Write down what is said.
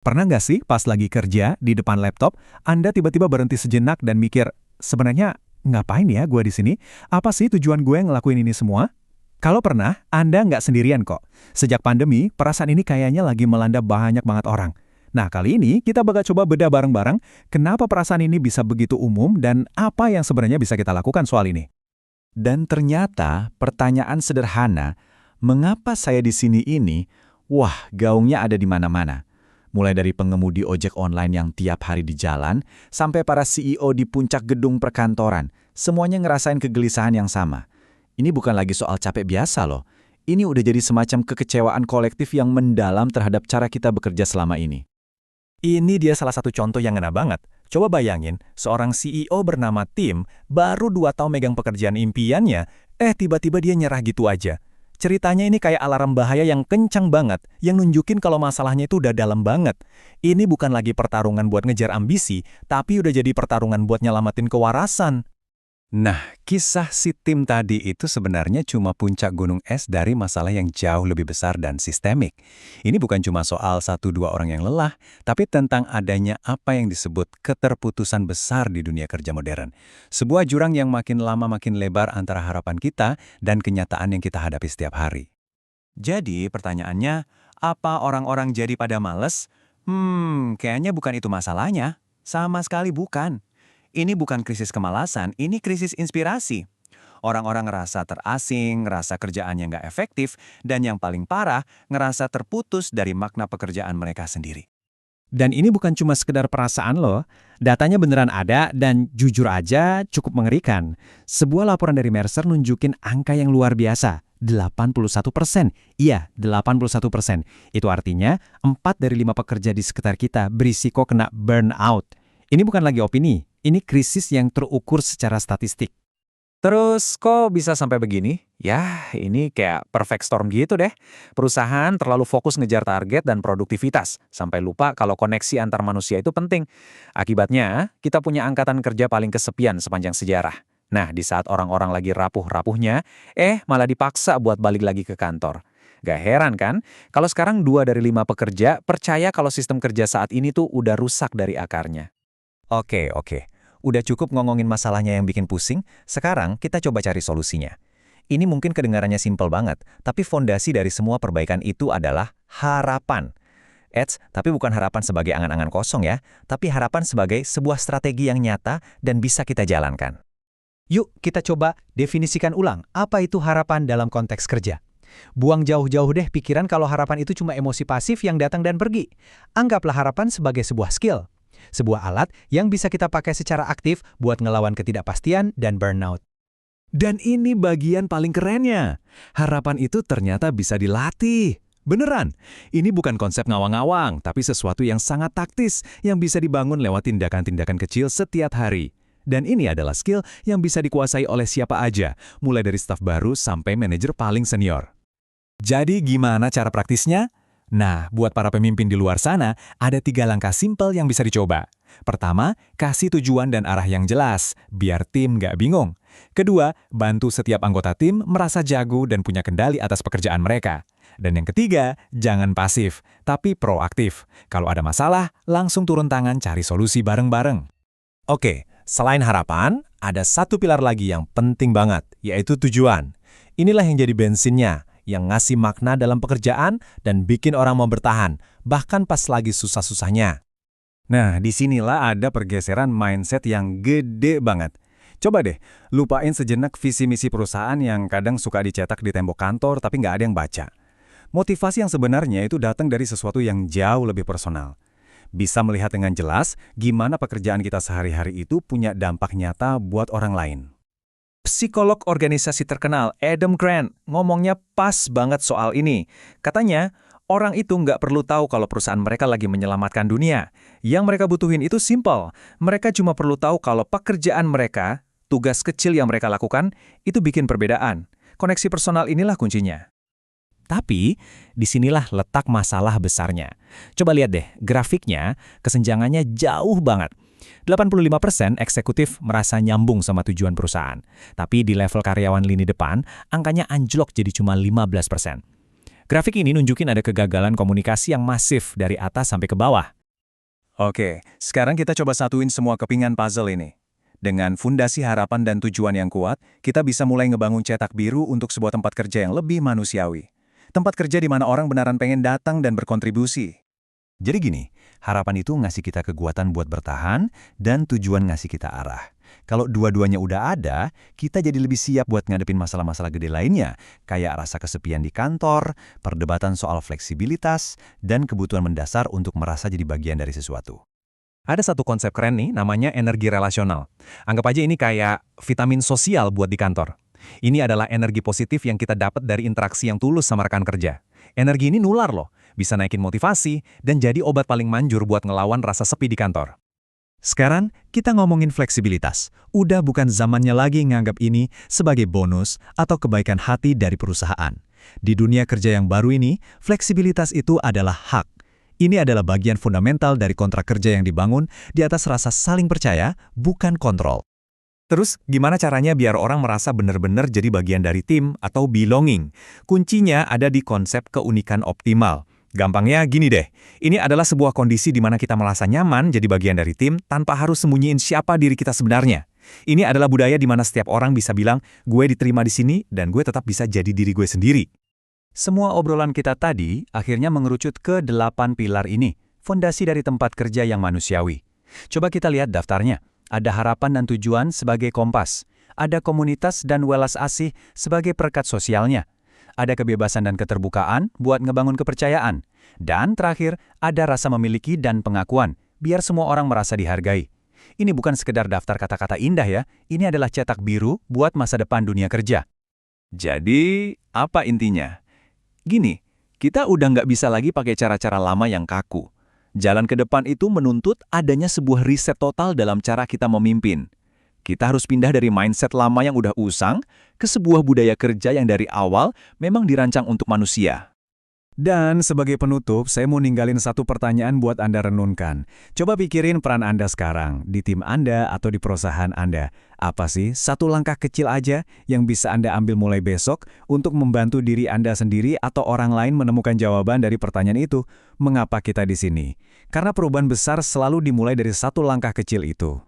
Pernah nggak sih pas lagi kerja di depan laptop, Anda tiba-tiba berhenti sejenak dan mikir, sebenarnya ngapain ya gue di sini? Apa sih tujuan gue ngelakuin ini semua? Kalau pernah, Anda nggak sendirian kok. Sejak pandemi, perasaan ini kayaknya lagi melanda banyak banget orang. Nah, kali ini kita bakal coba bedah bareng-bareng kenapa perasaan ini bisa begitu umum dan apa yang sebenarnya bisa kita lakukan soal ini. Dan ternyata pertanyaan sederhana, mengapa saya di sini ini, wah gaungnya ada di mana-mana. Mulai dari pengemudi ojek online yang tiap hari di jalan, sampai para CEO di puncak gedung perkantoran, semuanya ngerasain kegelisahan yang sama. Ini bukan lagi soal capek biasa loh. Ini udah jadi semacam kekecewaan kolektif yang mendalam terhadap cara kita bekerja selama ini. Ini dia salah satu contoh yang ngena banget. Coba bayangin, seorang CEO bernama Tim baru 2 tahun megang pekerjaan impiannya, tiba-tiba dia nyerah gitu aja. Ceritanya ini kayak alarm bahaya yang kencang banget, yang nunjukin kalau masalahnya itu udah dalam banget. Ini bukan lagi pertarungan buat ngejar ambisi, tapi udah jadi pertarungan buat nyelamatin kewarasan. Nah, kisah si Tim tadi itu sebenarnya cuma puncak gunung es dari masalah yang jauh lebih besar dan sistemik. Ini bukan cuma soal 1-2 orang yang lelah, tapi tentang adanya apa yang disebut keterputusan besar di dunia kerja modern. Sebuah jurang yang makin lama makin lebar antara harapan kita dan kenyataan yang kita hadapi setiap hari. Jadi pertanyaannya, apa orang-orang jadi pada males? Kayaknya bukan itu masalahnya. Sama sekali bukan. Ini bukan krisis kemalasan, ini krisis inspirasi. Orang-orang ngerasa terasing, ngerasa kerjaannya nggak efektif, dan yang paling parah, ngerasa terputus dari makna pekerjaan mereka sendiri. Dan ini bukan cuma sekedar perasaan loh, datanya beneran ada dan jujur aja cukup mengerikan. Sebuah laporan dari Mercer nunjukin angka yang luar biasa, 81%. Iya, 81%. Itu artinya 4 dari 5 pekerja di sekitar kita berisiko kena burnout. Ini bukan lagi opini, ini krisis yang terukur secara statistik. Terus kok bisa sampai begini? Ya, ini kayak perfect storm gitu deh. Perusahaan terlalu fokus ngejar target dan produktivitas, sampai lupa kalau koneksi antar manusia itu penting. Akibatnya, kita punya angkatan kerja paling kesepian sepanjang sejarah. Nah, di saat orang-orang lagi rapuh-rapuhnya, malah dipaksa buat balik lagi ke kantor. Gak heran kan, kalau sekarang 2 dari 5 pekerja percaya kalau sistem kerja saat ini tuh udah rusak dari akarnya. Oke. Udah cukup ngomongin masalahnya yang bikin pusing, sekarang kita coba cari solusinya. Ini mungkin kedengarannya simpel banget, tapi fondasi dari semua perbaikan itu adalah harapan. Tapi bukan harapan sebagai angan-angan kosong ya, tapi harapan sebagai sebuah strategi yang nyata dan bisa kita jalankan. Yuk kita coba definisikan ulang apa itu harapan dalam konteks kerja. Buang jauh-jauh deh pikiran kalau harapan itu cuma emosi pasif yang datang dan pergi. Anggaplah harapan sebagai sebuah skill. Sebuah alat yang bisa kita pakai secara aktif buat ngelawan ketidakpastian dan burnout. Dan ini bagian paling kerennya. Harapan itu ternyata bisa dilatih. Beneran, ini bukan konsep ngawang-ngawang, tapi sesuatu yang sangat taktis yang bisa dibangun lewat tindakan-tindakan kecil setiap hari. Dan ini adalah skill yang bisa dikuasai oleh siapa aja, mulai dari staf baru sampai manajer paling senior. Jadi gimana cara praktisnya? Nah, buat para pemimpin di luar sana, ada 3 langkah simpel yang bisa dicoba. Pertama, kasih tujuan dan arah yang jelas, biar tim nggak bingung. Kedua, bantu setiap anggota tim merasa jago dan punya kendali atas pekerjaan mereka. Dan yang ketiga, jangan pasif, tapi proaktif. Kalau ada masalah, langsung turun tangan cari solusi bareng-bareng. Oke, selain harapan, ada satu pilar lagi yang penting banget, yaitu tujuan. Inilah yang jadi bensinnya, yang ngasih makna dalam pekerjaan dan bikin orang mau bertahan, bahkan pas lagi susah-susahnya. Nah, disinilah ada pergeseran mindset yang gede banget. Coba deh, lupain sejenak visi misi perusahaan yang kadang suka dicetak di tembok kantor tapi nggak ada yang baca. Motivasi yang sebenarnya itu datang dari sesuatu yang jauh lebih personal. Bisa melihat dengan jelas gimana pekerjaan kita sehari-hari itu punya dampak nyata buat orang lain. Psikolog organisasi terkenal Adam Grant ngomongnya pas banget soal ini. Katanya, orang itu nggak perlu tahu kalau perusahaan mereka lagi menyelamatkan dunia. Yang mereka butuhin itu simple. Mereka cuma perlu tahu kalau pekerjaan mereka, tugas kecil yang mereka lakukan, itu bikin perbedaan. Koneksi personal inilah kuncinya. Tapi, disinilah letak masalah besarnya. Coba lihat deh, grafiknya, kesenjangannya jauh banget. 85% eksekutif merasa nyambung sama tujuan perusahaan. Tapi di level karyawan lini depan, angkanya anjlok jadi cuma 15%. Grafik ini nunjukin ada kegagalan komunikasi yang masif dari atas sampai ke bawah. Oke, sekarang kita coba satuin semua kepingan puzzle ini. Dengan fondasi harapan dan tujuan yang kuat, kita bisa mulai ngebangun cetak biru untuk sebuah tempat kerja yang lebih manusiawi. Tempat kerja di mana orang beneran pengen datang dan berkontribusi. Jadi gini, harapan itu ngasih kita kekuatan buat bertahan, dan tujuan ngasih kita arah. Kalau dua-duanya udah ada, kita jadi lebih siap buat ngadepin masalah-masalah gede lainnya, kayak rasa kesepian di kantor, perdebatan soal fleksibilitas, dan kebutuhan mendasar untuk merasa jadi bagian dari sesuatu. Ada satu konsep keren nih, namanya energi relasional. Anggap aja ini kayak vitamin sosial buat di kantor. Ini adalah energi positif yang kita dapat dari interaksi yang tulus sama rekan kerja. Energi ini nular loh, bisa naikin motivasi, dan jadi obat paling manjur buat ngelawan rasa sepi di kantor. Sekarang, kita ngomongin fleksibilitas. Udah bukan zamannya lagi nganggap ini sebagai bonus atau kebaikan hati dari perusahaan. Di dunia kerja yang baru ini, fleksibilitas itu adalah hak. Ini adalah bagian fundamental dari kontrak kerja yang dibangun di atas rasa saling percaya, bukan kontrol. Terus, gimana caranya biar orang merasa benar-benar jadi bagian dari tim atau belonging? Kuncinya ada di konsep keunikan optimal. Gampangnya gini deh, ini adalah sebuah kondisi di mana kita merasa nyaman jadi bagian dari tim tanpa harus sembunyiin siapa diri kita sebenarnya. Ini adalah budaya di mana setiap orang bisa bilang, gue diterima di sini dan gue tetap bisa jadi diri gue sendiri. Semua obrolan kita tadi akhirnya mengerucut ke 8 pilar ini, fondasi dari tempat kerja yang manusiawi. Coba kita lihat daftarnya. Ada harapan dan tujuan sebagai kompas. Ada komunitas dan welas asih sebagai perekat sosialnya. Ada kebebasan dan keterbukaan buat ngebangun kepercayaan. Dan terakhir, ada rasa memiliki dan pengakuan, biar semua orang merasa dihargai. Ini bukan sekedar daftar kata-kata indah ya, ini adalah cetak biru buat masa depan dunia kerja. Jadi, apa intinya? Gini, kita udah nggak bisa lagi pakai cara-cara lama yang kaku. Jalan ke depan itu menuntut adanya sebuah riset total dalam cara kita memimpin. Kita harus pindah dari mindset lama yang udah usang ke sebuah budaya kerja yang dari awal memang dirancang untuk manusia. Dan sebagai penutup, saya mau ninggalin satu pertanyaan buat Anda renungkan. Coba pikirin peran Anda sekarang, di tim Anda atau di perusahaan Anda. Apa sih satu langkah kecil aja yang bisa Anda ambil mulai besok untuk membantu diri Anda sendiri atau orang lain menemukan jawaban dari pertanyaan itu? Mengapa kita di sini? Karena perubahan besar selalu dimulai dari satu langkah kecil itu.